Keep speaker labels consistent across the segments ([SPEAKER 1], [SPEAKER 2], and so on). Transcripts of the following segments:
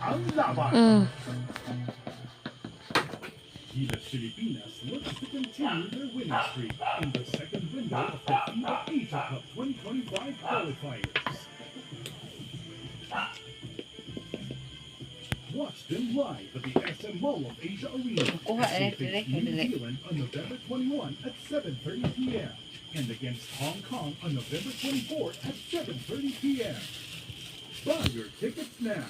[SPEAKER 1] ang laban. Gilas Pilipinas looks to continue their winning streak in the second window of the FIBA Asia Cup 2025 qualifiers. Watch them live at the SM Mall of Asia Arena as they face New Zealand on November 21 at 7:30 p.m. and against Hong Kong on November 24 at 7:30 p.m. Buy your tickets now.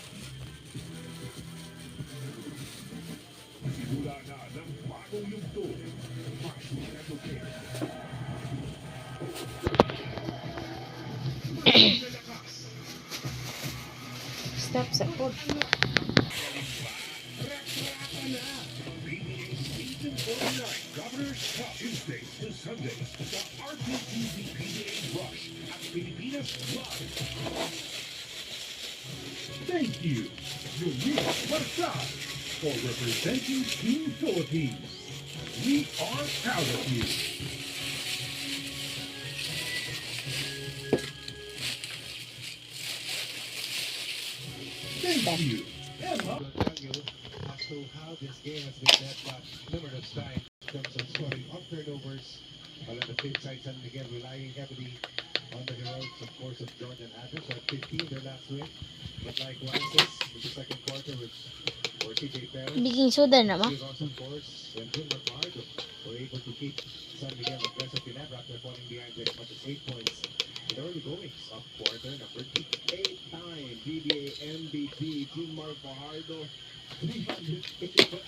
[SPEAKER 1] Simula na ng bagong yugto.
[SPEAKER 2] Stop sa food.
[SPEAKER 1] Governor's Cup Tuesdays to Sundays. The RPTV PBA Rush at Pilipinas Live. Thank you, Julius Marsal, for representing Team Philippines. We are proud of you. Thank you, Emma.
[SPEAKER 3] As to how this game has been led back numerous times in terms of scoring on turnovers, while on the flip side, San Miguel relying heavily on the heroics, of course, of Jordan Adams, who had 15 their last win. But likewise, in the second quarter, with TJ Perez,
[SPEAKER 2] Biging soda na ma.
[SPEAKER 3] Ross, of course, and Wilmer Pardo were able to keep San Miguel aggressive in ever after falling behind with as much as 8 points in the early goings of quarter number 2.
[SPEAKER 4] 8-time PBA MVP Jumar Fajardo, 385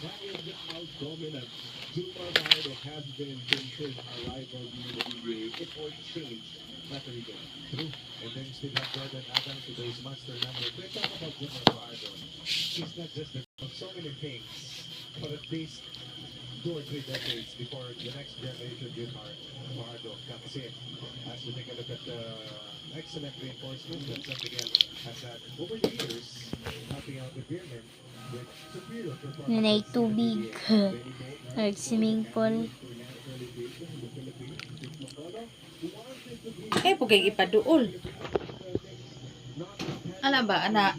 [SPEAKER 4] out dominant. Jumar Fajardo has been since his arrival in the PBA. It all changed after he came.
[SPEAKER 3] True. And then you still have Jordan Adams with his master number. Let's talk about Jumar Fajardo. He's not just of so many things, but at least 2 or 3 decades before the next generation Jumar Fajardo comes in. As we take a look at the excellent reinforcement that San Miguel has had over the years, helping out the Beermen with superior performance.
[SPEAKER 2] Nanay tubig. Swimming pool.
[SPEAKER 5] Pugay ipaduol. Ana ba, ana?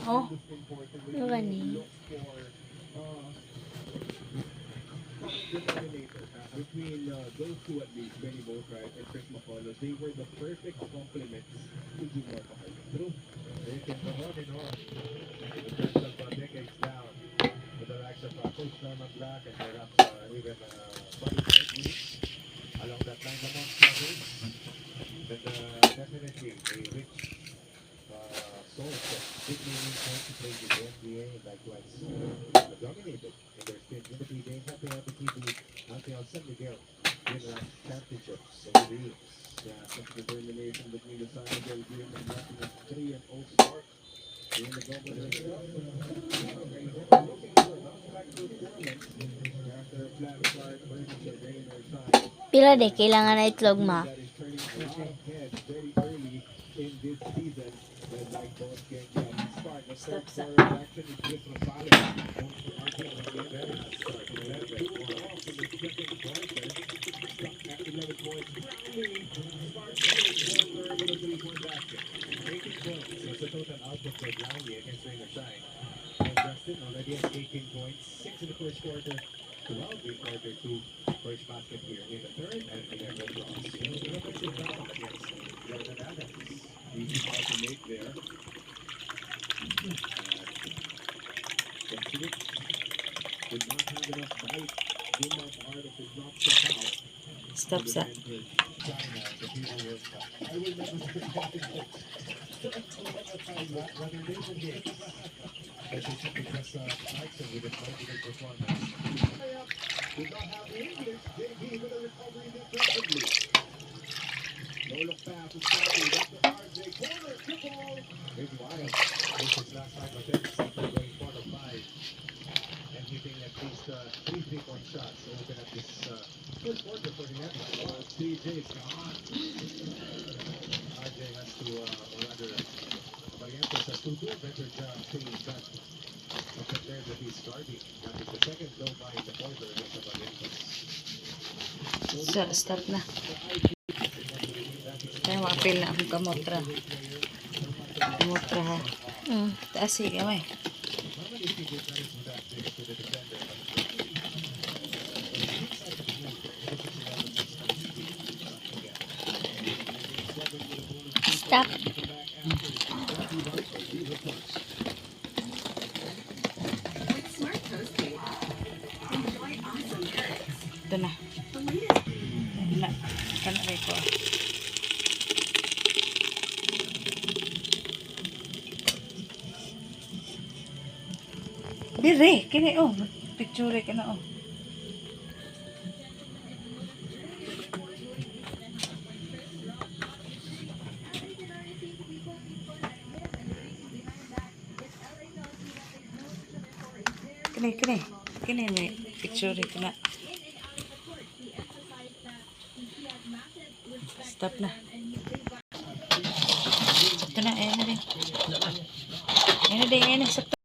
[SPEAKER 5] Oh.
[SPEAKER 2] Ano gani?
[SPEAKER 4] Between those two at least, Benny Boatwright and Chris McCullough, they were the perfect complements to Jumar Fajardo.
[SPEAKER 3] True. They can go on and on in terms of decades down with the likes of Coach Norman Black and perhaps even Buddy White along that line among others. But definitely a rich source of big name points to play with the NBA and likewise dominated in their stint in the PBA, helping out the team to until San Miguel win championships over the years.
[SPEAKER 4] Such determination between the San Miguel Beermen and the 3-0 start in the Governor's Cup. Looking for a back performance after a flat start versus the Rainier side.
[SPEAKER 2] Pila de kailangan na itlog ma.
[SPEAKER 4] That is turning a lot of heads very early in this season. Led by both Genji and Spark. The third quarter action is Chris Rosales. Comes to RJ and get better. Start 11. Off in the second quarter. Stuck at 11 points. Rally. Spark quarter with a 3-point basket.
[SPEAKER 3] 18 points was the total output for Brownlee against Rainier Side. And Justin already has 18 points, 6 in the first quarter, 12 in quarter 2. First basket here in the third, and again with Ross. Look at the down against Jordan Adams.
[SPEAKER 4] Easy foul to make there. Pacific did not have enough bite. Jumar Fajardo could not step out.
[SPEAKER 5] Stop sa.
[SPEAKER 4] China, the people was I will never forget it.
[SPEAKER 3] Rather later games. As you see, because Tyson with a confident performance.
[SPEAKER 4] Did not have the English. JB with a recovery defensively. No look pass to Scotty. That's the RJ corner. Triple.
[SPEAKER 3] Big wild. This is last time attempts after going 4 to 5. And hitting at least 3 3-point shots to open up this first quarter for the Netherlands.
[SPEAKER 4] TJ is gone.
[SPEAKER 3] RJ has to, or rather, Barrientos has to do a better job staying back compared to his starting. After the second low by the quarter against the Barrientos.
[SPEAKER 5] Stop na. Kaya ma-appeal na akong kamotra. Kamotra ha. Taas si gamay.
[SPEAKER 2] Stop.
[SPEAKER 5] Ito na. Na. Kana rin ko. Dire, kini oh. Picture ka na oh. Kini may picture ka na. Stop na. Ito na, ayan na din. Ayan na din, ayan na.